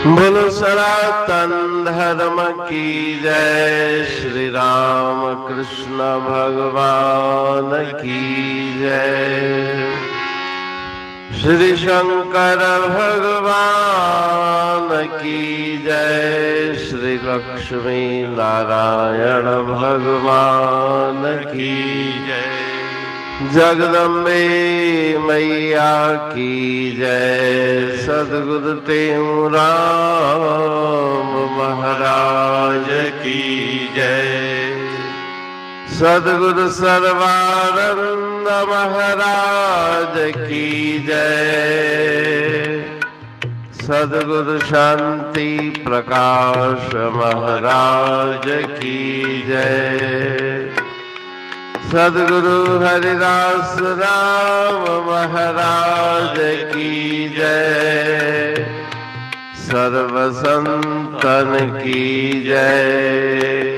बोलो सनातन धर्म की जय। श्री राम कृष्ण भगवान की जय। श्री शंकर भगवान की जय। श्री लक्ष्मी नारायण भगवान की जय। जगदम्बे मैया की जय। सद्गुरु राम महाराज की जय। सद्गुरु सर्वानंद महाराज की जय। सद्गुरु शांति प्रकाश महाराज की जय। सद्गुरु हरिदास राम महाराज की जय। सर्व संतन की जय।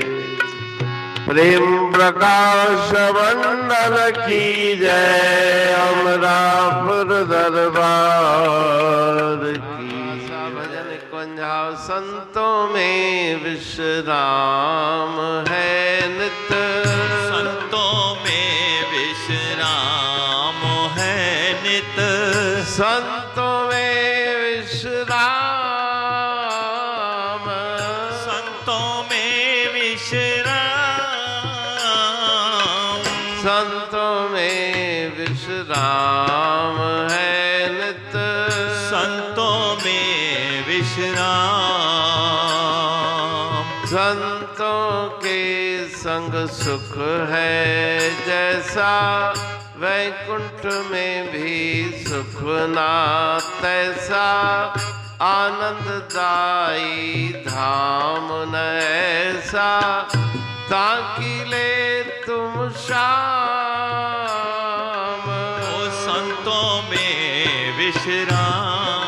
प्रेम प्रकाश मंडल की जय। अमरापुर दरबार की भजन कुंजाओ संतों में विश्राम है नित। संतों में विश्राम, संतों में विश्राम, संतों में विश्राम है नित। संतों में विश्राम, संतों के संग सुख है जैसा वैकुंठ में भी सुख ना तैसा। आनंददायी धाम न ऐसा ताकि ले तुम शाम। ओ संतों में विश्राम,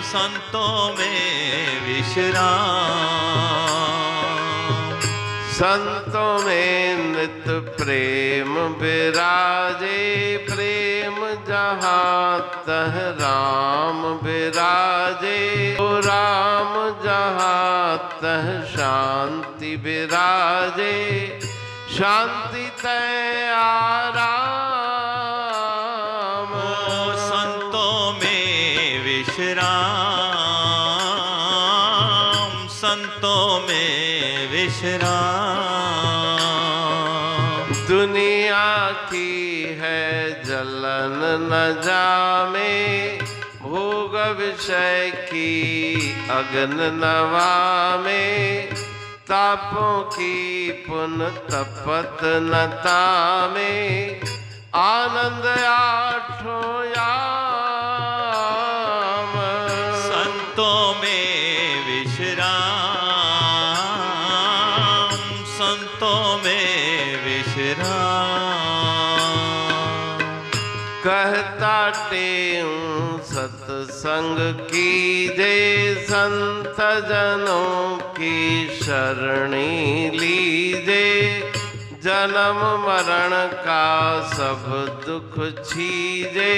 संतों में विश्राम। संतों में नित प्रेम विराजे। प्रेम जहाँ तह राम विराजे। ओ राम जहाँ तह शांति विराजे। शांति तय आराम। ओ संतों में विश्राम, संतों में विश्राम। दुनिया की है जलन न जामे। भोग विषय की अगन नवा में। तापों की पुन तपत न तामे। आनंद आठों याम। संतों में विश्राम, संतों में विश्राम। कहता टेऊं सत्संग कीजे। संत जनों की शरणी लीजे। जन्म मरण का सब दुख छीजे।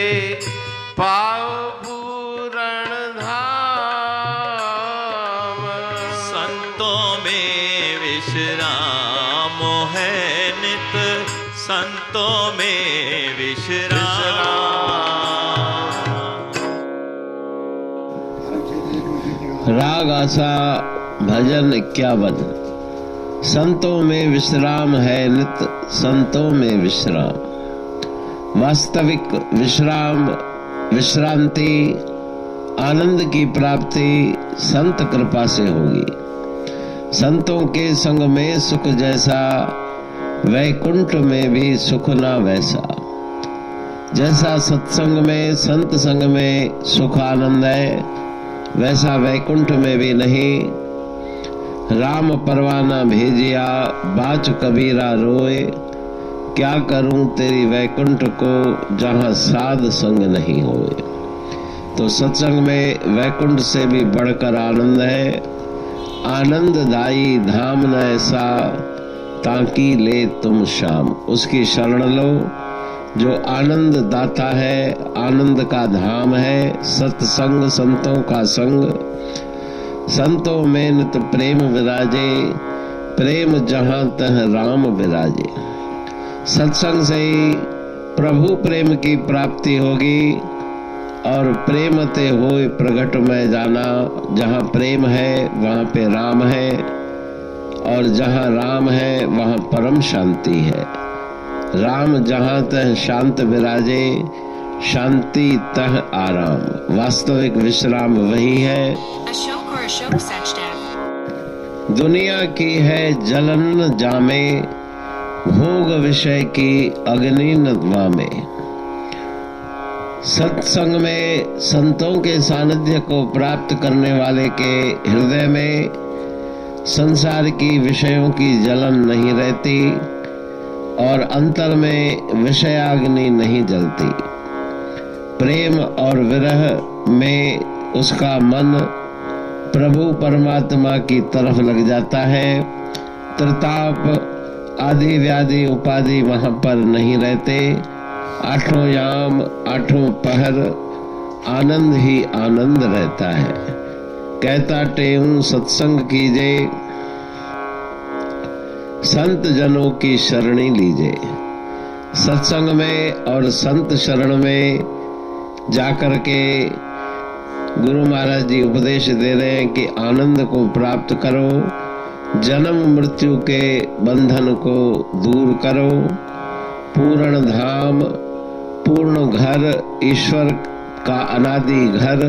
पाओ पूरण धाम। संतों में विश्राम है नित। संतों में विश्राम। राग आसा भजन 51। संतों में विश्राम है नित। संतों में विश्राम। वास्तविक विश्राम, विश्रांति, आनंद की प्राप्ति संत कृपा से होगी। संतों के संग में सुख जैसा वैकुंठ में भी सुख ना वैसा। जैसा सत्संग में, संत संग में सुख आनंद है, वैसा वैकुंठ में भी नहीं। राम परवाना भेजिया, बाच कबीरा रोए। क्या करूं तेरी वैकुंठ को, जहां साध संग नहीं होए। तो सत्संग में वैकुंठ से भी बढ़कर आनंद है। आनंददायी धाम न ऐसा ताकि ले तुम शाम। उसकी शरण लो जो आनंद दाता है, आनंद का धाम है। सत्संग संतों का संग, संतों में नित प्रेम विराजे, प्रेम जहां तह राम विराजे। सत्संग से ही प्रभु प्रेम की प्राप्ति होगी और प्रेम ते होए प्रगट में जाना। जहाँ प्रेम है वहाँ पे राम है, और जहाँ राम है वहाँ परम शांति है। राम जहाँ तह शांत विराजे, शांति तह आराम। वास्तविक विश्राम वही है। अशोक और अशोक सचदेव। दुनिया की है जलन जामे, भोग विषय की अग्नि नदवा में। सत्संग में संतों के सानिध्य को प्राप्त करने वाले के हृदय में संसार की विषयों की जलन नहीं रहती और अंतर में विषयाग्नि नहीं जलती। प्रेम और विरह में उसका मन प्रभु परमात्मा की तरफ लग जाता है। त्रिताप आदि व्याधि उपाधि वहां पर नहीं रहते। आठों याम आठों पहर आनंद ही आनंद रहता है। कहता टेऊं सत्संग कीजे, संत जनों की शरणी लीजे। सत्संग में और संत शरण में जाकर के गुरु महाराज जी उपदेश दे रहे हैं कि आनंद को प्राप्त करो, जन्म मृत्यु के बंधन को दूर करो, पूर्ण धाम पूर्ण घर, ईश्वर का अनादि घर,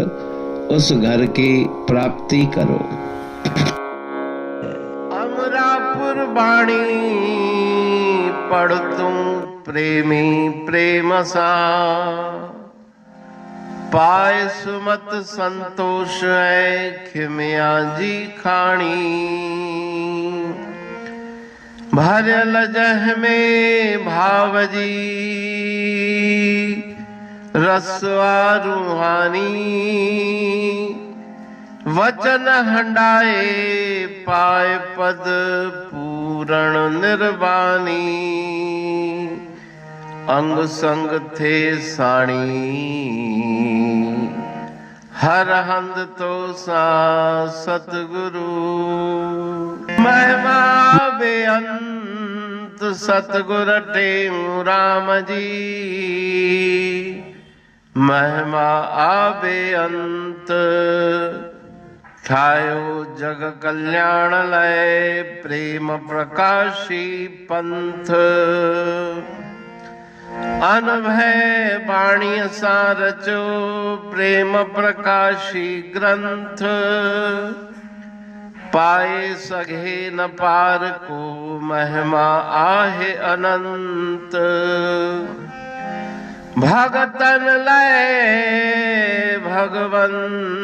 उस घर की प्राप्ति करो। अमरापुर बाणी पढ़ तू प्रेमी प्रेम सा, पाए सुमत संतोष है खिमिया जी खाणी। भरल जह में भावजी रसवा रूहानी, वचन हंडाए पाए पद पूर्ण निर्वाणी। अंग संग थे साणी हर हंद तो सा सतगुरु। महिमा बेअंत सतगुर टेऊ राम जी, महिमा आबे अंत ठायो जग कल्याण लय प्रेम प्रकाशी पंथ। अनभय बाणी सा रचो प्रेम प्रकाशी ग्रंथ। पाए सघे न पार को महिमा आहे अनंत। भगतन लय भगवंत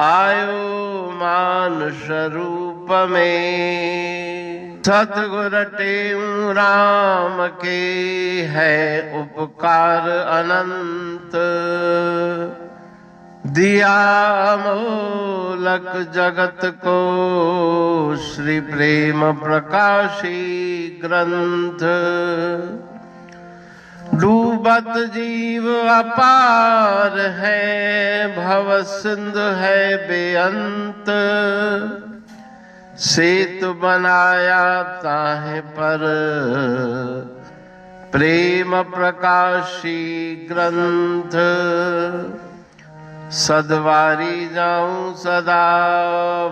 आयो मानुष रूप में। सतगुर टेऊ राम के है उपकार अनंत। दिया मोलक जगत को श्री प्रेम प्रकाशी ग्रंथ। डूबत जीव अपार है भव सिंध है बेअंत। सेतु बनाया ताहे पर प्रेम प्रकाशी ग्रंथ। सदवारी जाऊं सदा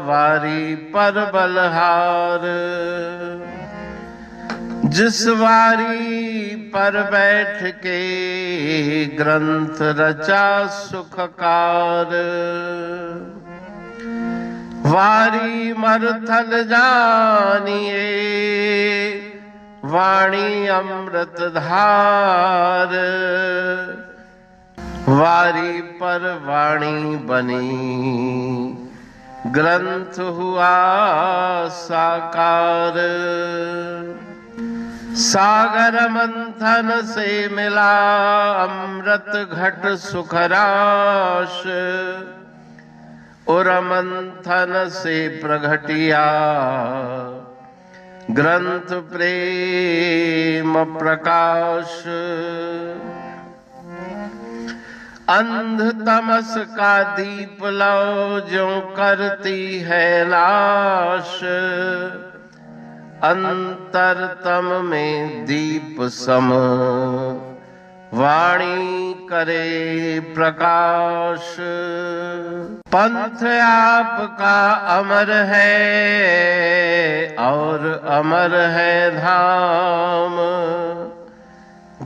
वारी पर बलहार। जिस वारी पर बैठ के ग्रंथ रचा सुखकार। वारी मरथल जानिए वाणी अमृत धार। वारी पर वाणी बनी ग्रंथ हुआ साकार। सागर मंथन से मिला अमृत घट सुखराश। उर मंथन से प्रगटिया ग्रंथ प्रेम प्रकाश, अंध तमस का दीप लो जो करती है नाश, अंतरतम में दीप सम वाणी करे प्रकाश। पंथ आपका अमर है और अमर है धाम,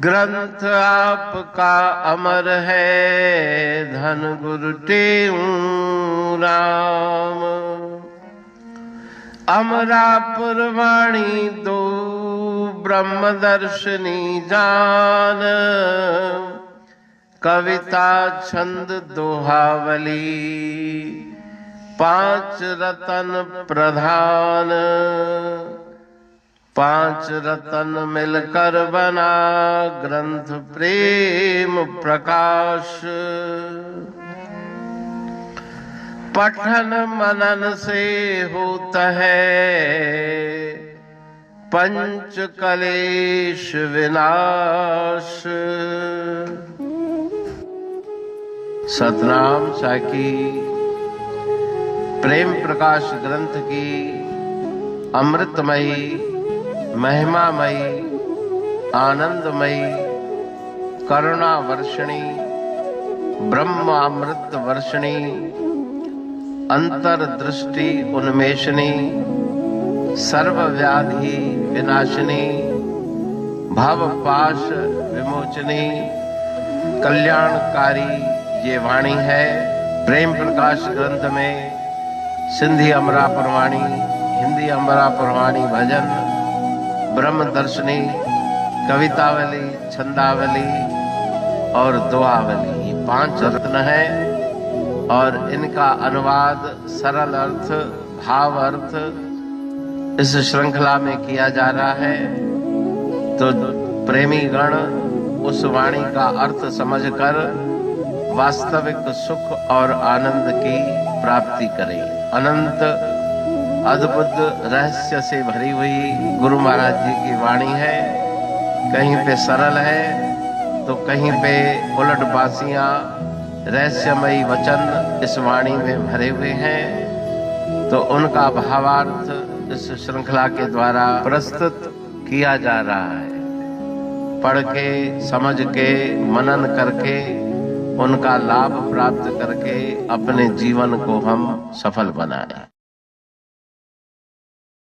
ग्रंथ आपका अमर है धन गुरु टेऊ राम। अमरापुर वाणी दो ब्रह्मदर्शनी जान, कविता छंद दोहावली पांच रतन प्रधान। पांच रतन मिलकर बना ग्रंथ प्रेम प्रकाश। पठन मनन से होता है पंच कलेश विनाश। सतनाम साकी प्रेम प्रकाश ग्रंथ की अमृतमयी, महिमामयी, आनंदमयी, करुणा वर्षिणी, ब्रह्मामृत वर्षिणी, अंतरदृष्टि उन्मेषणी, सर्वव्याधि विनाशिनी, भवपाश विमोचनी, कल्याणकारी ये वाणी है। प्रेम प्रकाश ग्रंथ में सिंधी अमरापुर वाणी, हिंदी अमरापुर वाणी भजन, ब्रह्मदर्शनी, कवितावली, छंदावली और दुआवली, ये पांच रत्न है और इनका अनुवाद सरल अर्थ, भाव अर्थ इस श्रृंखला में किया जा रहा है। तो प्रेमी गण उस वाणी का अर्थ समझकर वास्तविक सुख और आनंद की प्राप्ति करें। अनंत अद्भुत रहस्य से भरी हुई गुरु महाराज जी की वाणी है। कहीं पे सरल है तो कहीं पे उलट बासियां, रहस्यमयी वचन इस वाणी में भरे हुए हैं। तो उनका भावार्थ इस श्रृंखला के द्वारा प्रस्तुत किया जा रहा है। पढ़ के, समझ के, मनन करके, उनका लाभ प्राप्त करके अपने जीवन को हम सफल बनाएं।